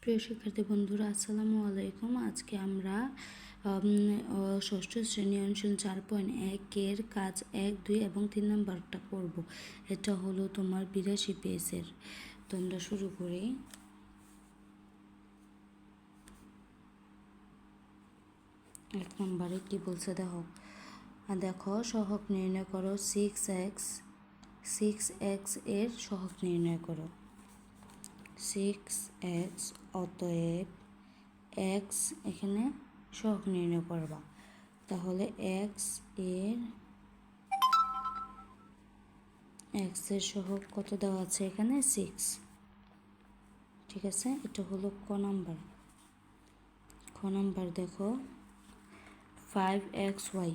প্রিয় শিক্ষার্থী বন্ধুরা, আসসালামু আলাইকুম। আজকে আমরা ষষ্ঠ শ্রেণী অনুশীলন 4.1 কাজ 1, 2 এবং 3 নম্বরটা করব। এটা হলো তোমার 82 পেজের। তো আমরা শুরু করি। এক নম্বরে কি বলছে দেখো সহগ নির্ণয় করো। 6x এর সহগ নির্ণয় করো। 6x, অতএব x এখানে সহগ নির্ণয় করবা। তাহলে x এর সহগ কত দেওয়া আছে এখানে? 6। ঠিক আছে, এটা হলো ক নাম্বার। দেখো 5xy,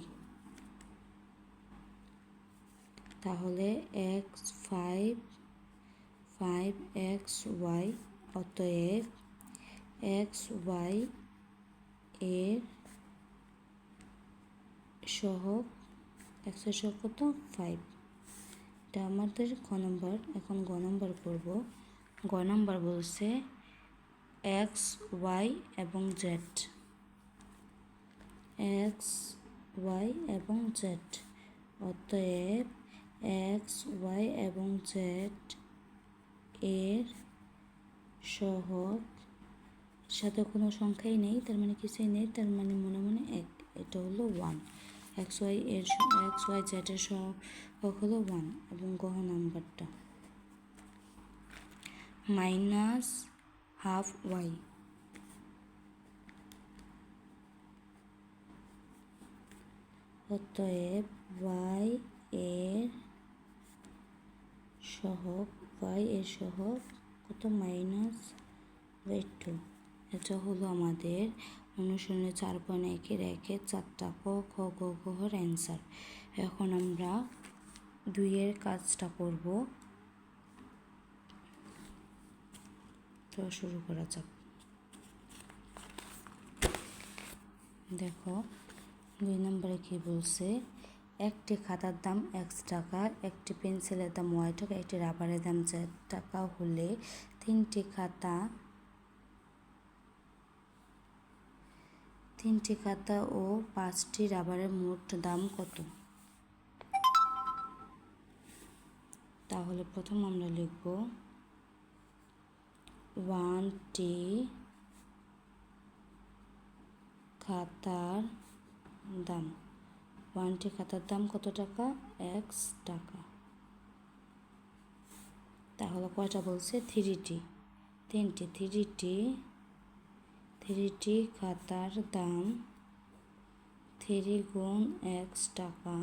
তাহলে5xy, অতএব xy এর সহগ, x এর সহগ কত? 5। এটা আমাদের খ নম্বর। এখন গ নম্বর করব। গ নম্বর বলছে এক্স, ওয়াই এবং জেড। অতএব এক্স, ওয়াই এবং জেড এর সহগ, সাথে কোনো সংখ্যাই নেই, তার মানে কিছুই নেই, তার মানে মনে মনে 1। এটা হলো 1। এক্স ওয়াই জেড এর সহগ হলো 1। এবং গ নাম্বারটা -12y, অতএব y এর সহগ কত? -2। এটা হলো আমাদের অনুশীলনে 4.1-এর 4টা ক, খ, গ, ঘর অ্যান্সার। এখন আমরা 2-এর কাজটা করব। তো শুরু করা যাক। দেখো 2 নম্বরে কি বলছে? একটি খাতার দাম x টাকা, একটি পেন্সিলের দাম y টাকা, একটি রাবারের দাম z টাকা হলে তিনটি খাতা ও 5টি রাবারের মোট দাম কত? তাহলে প্রথম আমরা লিখব 1টি খাতার দাম। 1টি খাতার দাম কত টাকা? x টাকা। তাহলে কয়টা বলছে? 3টি। 3টি খাতার দাম 3 গুণ x টাকা,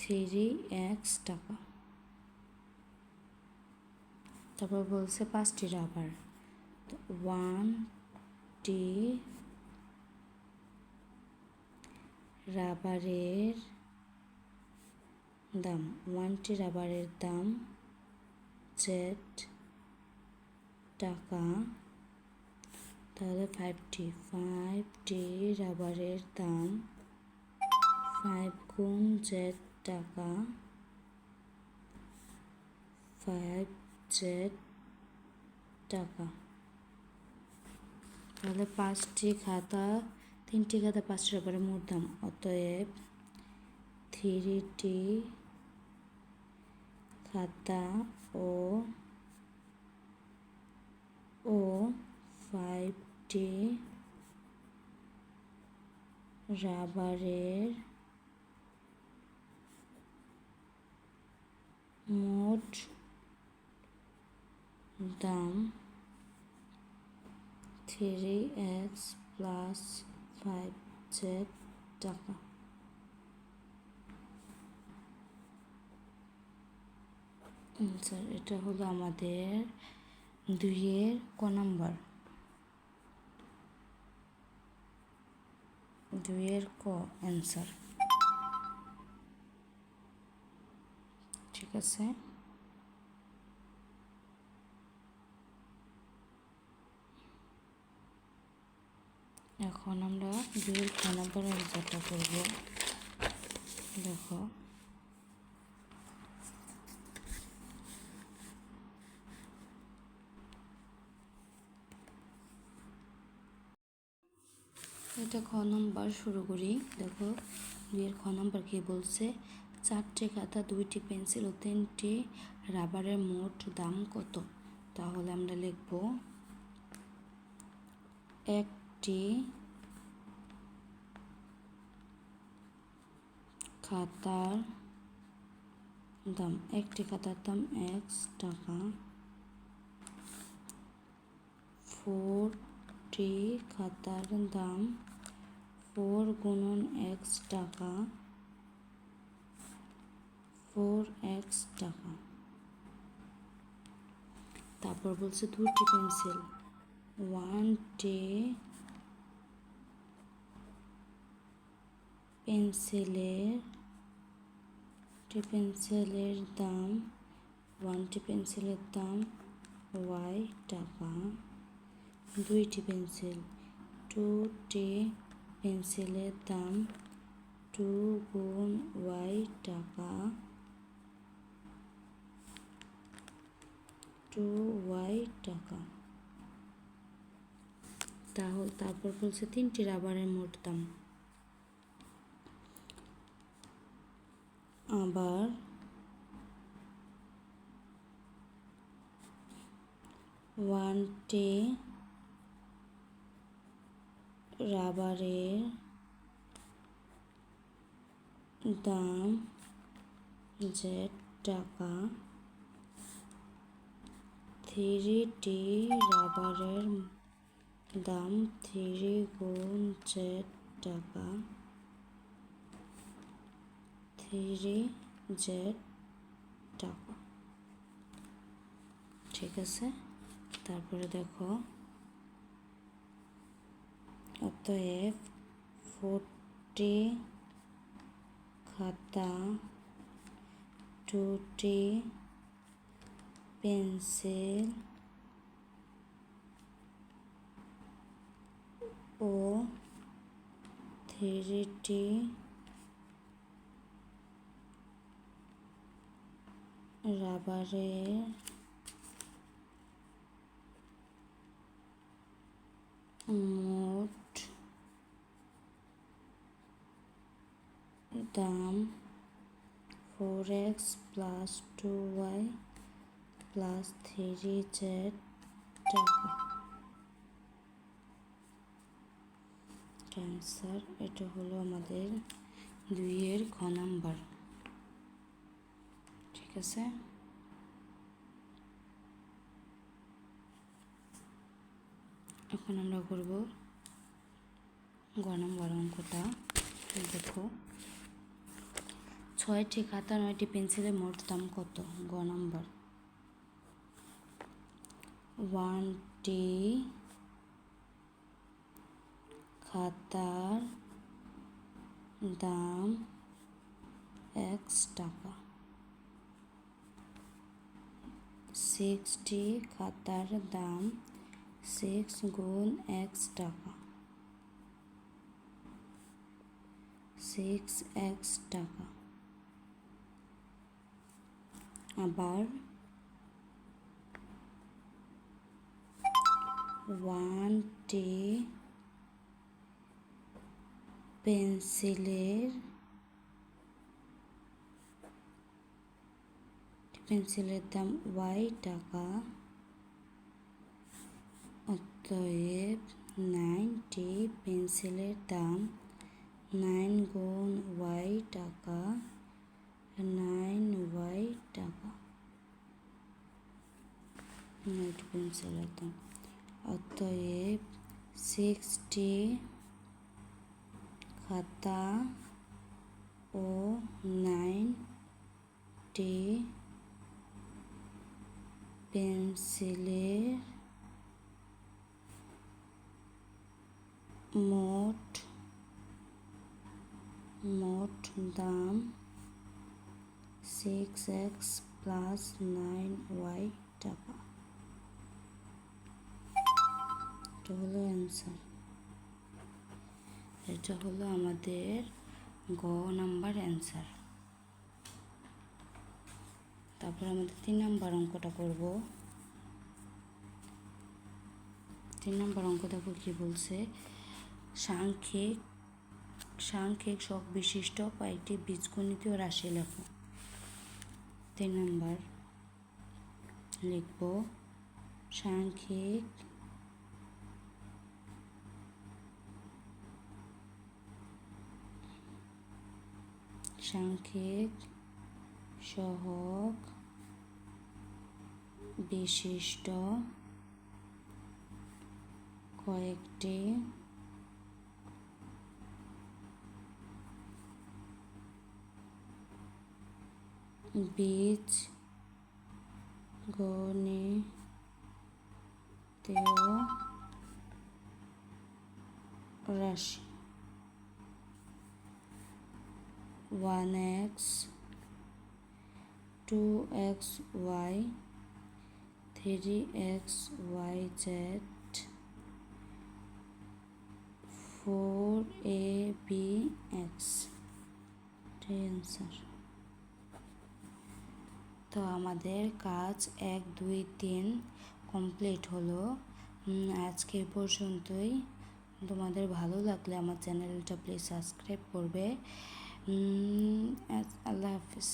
3x টাকা। তারপর বলছে 5টি রাবার। 1টি রাবারের দাম z টাকা। তাহলে 5টি রাবারের দাম 5 গুণ z টাকা, 5z টাকা। তাহলে 3টি খাতা 5টি রাবারের মোট দাম, অতএব 3টি খাতা ও 5টি রাবারের মোট দাম 3x + 5z টাকা। স্যার, এটা হলো আমাদের 2-এর ক নাম্বার। 2-এর ক অ্যান্সার। ঠিক আছে, এখন আমরা 2-এর খ নাম্বার অ্যান্সারটা করব। দেখো এটা খ নম্বর শুরু করি। দেখো 2 খ নম্বর কি বলছে, 4টি খাতা, 2টি পেন্সিল ও 3টি রাবারের মোট দাম কত? তাহলে আমরা লিখব একটি খাতার দাম, একটি খাতার দাম x টাকা, 4টি খাতার দাম 4 গুণন x টাকা, 4x টাকা। তারপর বলছে 2টি পেন্সিল, 1টি পেন্সিলের দাম, 1টি পেন্সিলের দাম y টাকা। 2টি পেন্সিল, 2টি পেন্সিলের দাম 2 গুণ y টাকা, 2y টাকা। তাহলে তারপর বলছে 3টি রাবারের মোট দাম, আবার 1টি রাবারের দাম z টাকা, 3টি রাবারের দাম 3 গুণ z টাকা, 3z টাকা। ঠিক আছে, তারপরে দেখো অতএব 4টি খাতা, 2টি পেন্সিল ও 3টি রাবারের মোট দাম 4x plus 2y plus 3z টাকা। অ্যান্সার এটা হলো আমাদের 2 খ নাম্বার। ঠিক আছে, এখন আমরা করব গ নাম্বার অঙ্কটা। দেখো 6টি খাতা, 9টি পেন্সিলের মোট দাম কত? গ নাম্বার, 1টি খাতার দাম x টাকা, 6টি খাতার দাম 6 গুণ x টাকা, 6x টাকা। আবার 1টি পেন্সিলের দাম y টাকা, অতএব 9টি পেন্সিলের দাম 9 গুণ y টাকা, 9y টাকা। 9টি পেন্সিলের দাম, অতএব 6টি খাতা ও 9টি পেন্সিলের মোট দাম 6x প্লাস 9y টাকা। এটা হলো অ্যান্সার, এটা হলো আমাদের গ নাম্বার অ্যান্সার। তারপর আমাদের 3 নাম্বার অঙ্কটা করব। 3 নাম্বার অঙ্ক দেখো কি বলছে, সাংখ্যিক শক বিশিষ্ট কয়েকটি বীজগণিতীয় রাশি লেখো। 3 নম্বর লিখব সাংখ্যিক সহগ বিশিষ্ট কয়েকটি বীজগণিতীয় রাশি 1x 2xy 3xyz 4abx। Answer. তো আমাদের কাজ 1 2 3 কমপ্লিট হলো। আজকে এই পর্যন্তই। তোমাদের ভালো লাগলে আমার চ্যানেলটা প্লিজ সাবস্ক্রাইব করবে। আল্লাহ হাফিজ।